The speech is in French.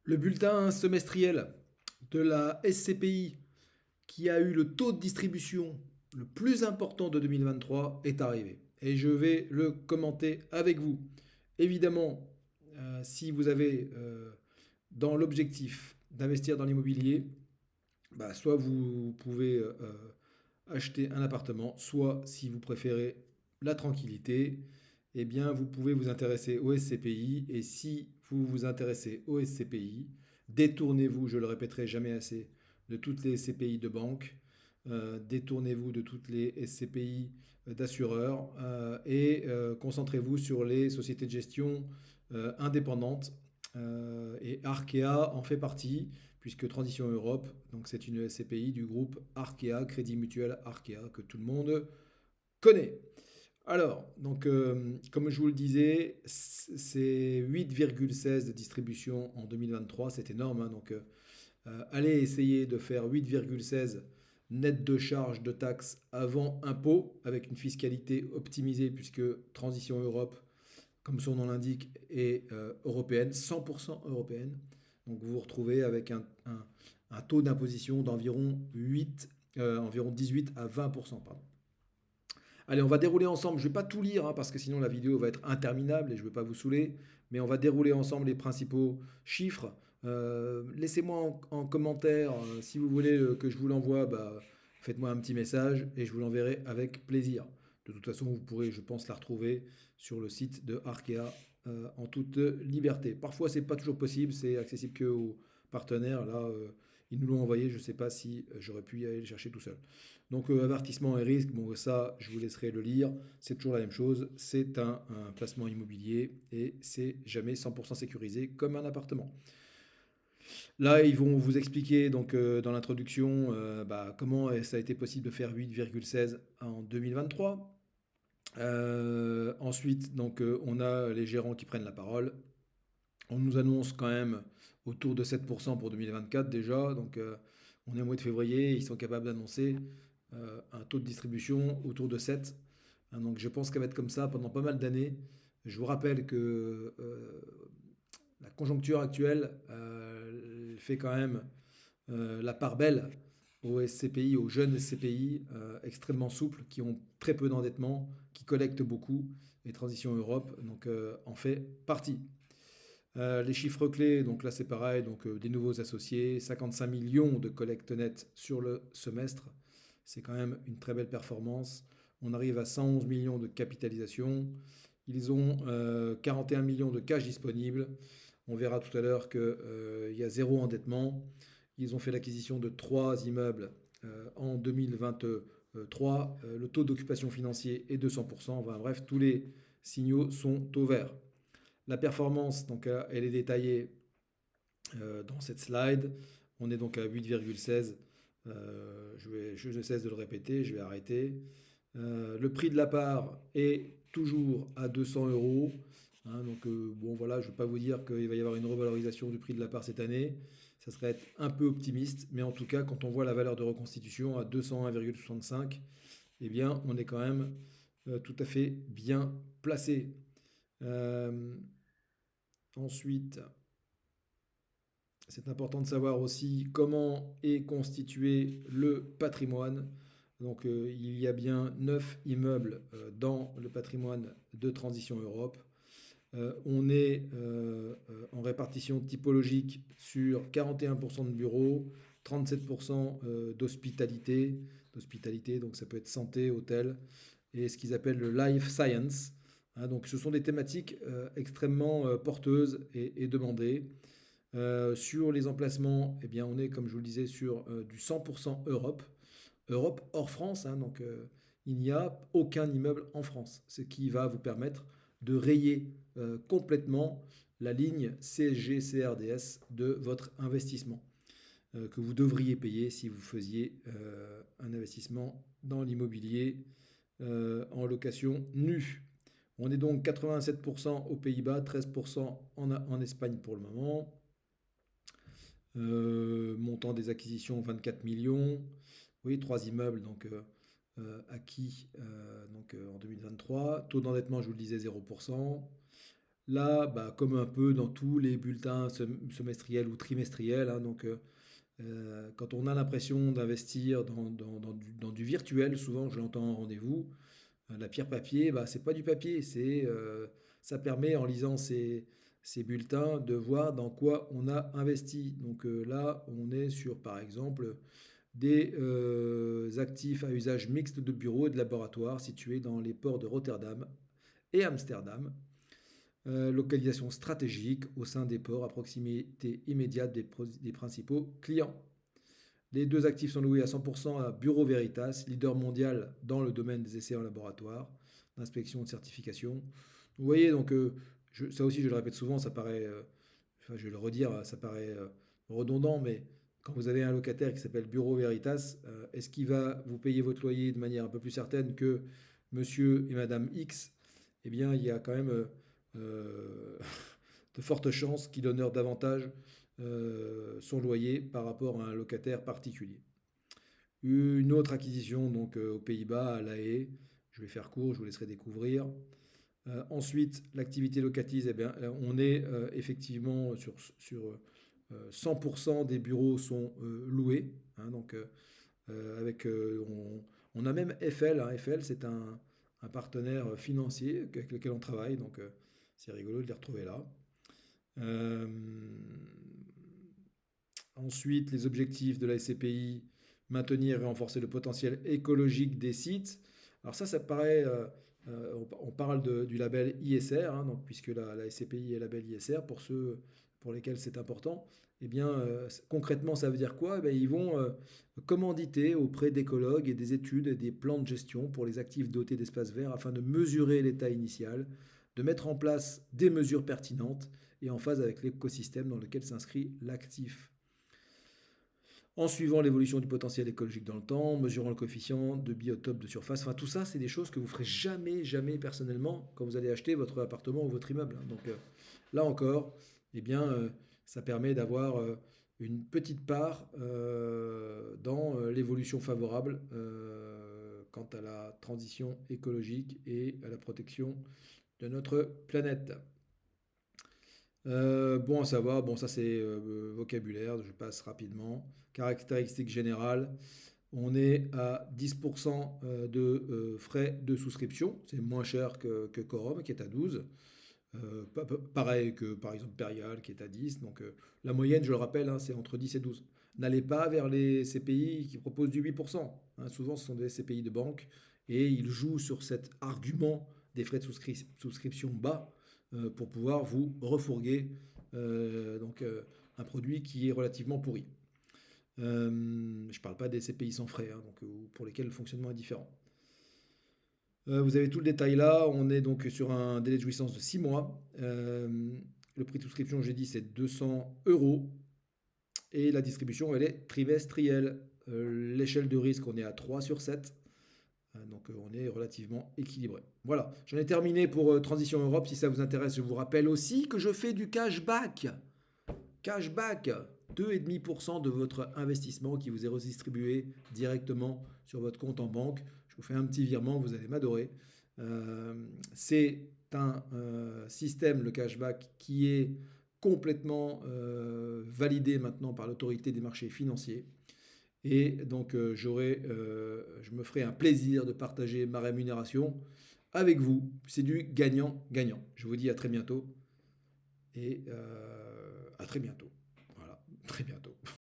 Le bulletin semestriel de la SCPI qui a eu le taux de distribution le plus important de 2023 est arrivé. Et je vais le commenter avec vous. Évidemment, si vous avez dans l'objectif d'investir dans l'immobilier, soit vous pouvez acheter un appartement, soit si vous préférez la tranquillité, eh bien vous pouvez vous intéresser au SCPI. Et si vous vous intéressez au SCPI, détournez-vous, je le répéterai jamais assez, de toutes les SCPI de banque, détournez-vous de toutes les SCPI d'assureurs et concentrez-vous sur les sociétés de gestion indépendantes. Et Arkea en fait partie puisque Transition Europe, donc c'est une SCPI du groupe Arkea, Crédit Mutuel Arkea, que tout le monde connaît. Alors, donc, comme je vous le disais, c'est 8,16 de distribution en 2023, c'est énorme, hein, donc allez essayer de faire 8,16 net de charges de taxes avant impôt, avec une fiscalité optimisée, puisque Transition Europe, comme son nom l'indique, est européenne, 100% européenne. Donc vous vous retrouvez avec un taux d'imposition d'environ environ 18 à 20%. Pardon. Allez, on va dérouler ensemble. Je ne vais pas tout lire hein, parce que sinon la vidéo va être interminable et je ne veux pas vous saouler. Mais on va dérouler ensemble les principaux chiffres. Laissez-moi en commentaire si vous voulez que je vous l'envoie. Faites-moi un petit message et je vous l'enverrai avec plaisir. De toute façon, vous pourrez, je pense, la retrouver sur le site de Arkea en toute liberté. Parfois, c'est pas toujours possible. C'est accessible que aux partenaires. Là, ils nous l'ont envoyé. Je ne sais pas si j'aurais pu y aller le chercher tout seul. Donc avertissement et risque, bon ça je vous laisserai le lire, c'est toujours la même chose, c'est un placement immobilier et c'est jamais 100% sécurisé comme un appartement. Là ils vont vous expliquer donc dans l'introduction comment ça a été possible de faire 8,16 en 2023. Ensuite donc on a les gérants qui prennent la parole. On nous annonce quand même autour de 7% pour 2024 déjà, donc on est au mois de février, ils sont capables d'annoncer un taux de distribution autour de 7. Hein, donc je pense qu'elle va être comme ça pendant pas mal d'années. Je vous rappelle que la conjoncture actuelle fait quand même la part belle aux SCPI, aux jeunes SCPI extrêmement souples, qui ont très peu d'endettement, qui collectent beaucoup, et Transition Europe donc, en fait partie. Les chiffres clés, donc là c'est pareil, donc des nouveaux associés, 55 millions de collectes nettes sur le semestre, c'est quand même une très belle performance. On arrive à 111 millions de capitalisation, ils ont 41 millions de cash disponibles. On verra tout à l'heure qu'il y a zéro endettement. Ils ont fait l'acquisition de 3 immeubles en 2023. Le taux d'occupation financier est de 100%. Enfin, bref, tous les signaux sont au vert. La performance, donc, elle est détaillée dans cette slide. On est donc à 8,16. Je ne cesse de le répéter, je vais arrêter. Le prix de la part est toujours à 200 euros. Hein, donc bon voilà, je ne vais pas vous dire qu'il va y avoir une revalorisation du prix de la part cette année. Ça serait être un peu optimiste, mais en tout cas, quand on voit la valeur de reconstitution à 201,65, eh bien, on est quand même tout à fait bien placé. Euh, Ensuite, c'est important de savoir aussi comment est constitué le patrimoine. Donc il y a bien 9 immeubles dans le patrimoine de Transition Europe. On est en répartition typologique sur 41% de bureaux, 37% d'hospitalité, donc ça peut être santé, hôtel, et ce qu'ils appellent le life science. Hein, donc ce sont des thématiques extrêmement porteuses et demandées. Sur les emplacements, eh bien, on est, comme je vous le disais, sur du 100% Europe. Europe hors France, hein, donc il n'y a aucun immeuble en France, ce qui va vous permettre de rayer complètement la ligne CSG-CRDS de votre investissement que vous devriez payer si vous faisiez un investissement dans l'immobilier en location nue. On est donc 87% aux Pays-Bas, 13% en Espagne pour le moment. Montant des acquisitions 24 millions. Oui, 3 immeubles donc, acquis donc, en 2023. Taux d'endettement, je vous le disais, 0%. Là, comme un peu dans tous les bulletins semestriels ou trimestriels, hein, quand on a l'impression d'investir dans du virtuel, souvent je l'entends en rendez-vous, la pierre papier, c'est pas du papier, ça permet en lisant ces bulletins de voir dans quoi on a investi. Là, on est sur par exemple des actifs à usage mixte de bureaux et de laboratoires situés dans les ports de Rotterdam et Amsterdam. Localisation stratégique au sein des ports à proximité immédiate des principaux clients. Les deux actifs sont loués à 100% à Bureau Veritas, leader mondial dans le domaine des essais en laboratoire, d'inspection et de certification. Vous voyez, ça aussi je le répète souvent, ça paraît, je vais le redire, ça paraît redondant, mais quand vous avez un locataire qui s'appelle Bureau Veritas, est-ce qu'il va vous payer votre loyer de manière un peu plus certaine que monsieur et madame X? Eh bien, il y a quand même euh, de fortes chances qu'il honore davantage son loyer par rapport à un locataire particulier. Une autre acquisition aux Pays-Bas, à La Haye. Je vais faire court, je vous laisserai découvrir. Ensuite, l'activité locative, eh bien, on est effectivement sur 100% des bureaux sont loués. Hein, on a même Eiffel. Hein, Eiffel, c'est un partenaire financier avec lequel on travaille. C'est rigolo de les retrouver là. Euh, Ensuite, les objectifs de la SCPI, maintenir et renforcer le potentiel écologique des sites. Alors ça paraît, on parle du label ISR, hein, puisque la SCPI est label ISR, pour ceux pour lesquels c'est important. Eh bien, concrètement, ça veut dire quoi? Eh bien, ils vont commanditer auprès d'écologues et des études et des plans de gestion pour les actifs dotés d'espaces verts afin de mesurer l'état initial, de mettre en place des mesures pertinentes et en phase avec l'écosystème dans lequel s'inscrit l'actif en suivant l'évolution du potentiel écologique dans le temps, mesurant le coefficient de biotope de surface. Enfin, tout ça, c'est des choses que vous ferez jamais, jamais personnellement quand vous allez acheter votre appartement ou votre immeuble. Là encore, eh bien, ça permet d'avoir une petite part dans l'évolution favorable quant à la transition écologique et à la protection de notre planète. Bon à savoir, bon ça c'est vocabulaire, je passe rapidement. Caractéristiques générales, on est à 10% de frais de souscription, c'est moins cher que Quorum qui est à 12. Pareil que par exemple Perial qui est à 10. La moyenne, je le rappelle, hein, c'est entre 10 et 12. N'allez pas vers les CPI qui proposent du 8%. Hein. Souvent, ce sont des CPI de banque et ils jouent sur cet argument des frais de souscription bas pour pouvoir vous refourguer un produit qui est relativement pourri. Je ne parle pas des CPI sans frais, hein, pour lesquels le fonctionnement est différent. Vous avez tout le détail là. On est donc sur un délai de jouissance de 6 mois. Le prix de souscription, j'ai dit, c'est 200 euros. Et la distribution, elle est trimestrielle. L'échelle de risque, on est à 3 sur 7. On est relativement équilibré. Voilà, j'en ai terminé pour Transition Europe. Si ça vous intéresse, je vous rappelle aussi que je fais du cashback. Cashback, 2,5% de votre investissement qui vous est redistribué directement sur votre compte en banque. Je vous fais un petit virement, vous allez m'adorer. C'est un système, le cashback, qui est complètement validé maintenant par l'autorité des marchés financiers. Et je me ferai un plaisir de partager ma rémunération avec vous. C'est du gagnant-gagnant. Je vous dis à très bientôt. Et à très bientôt. Voilà, très bientôt.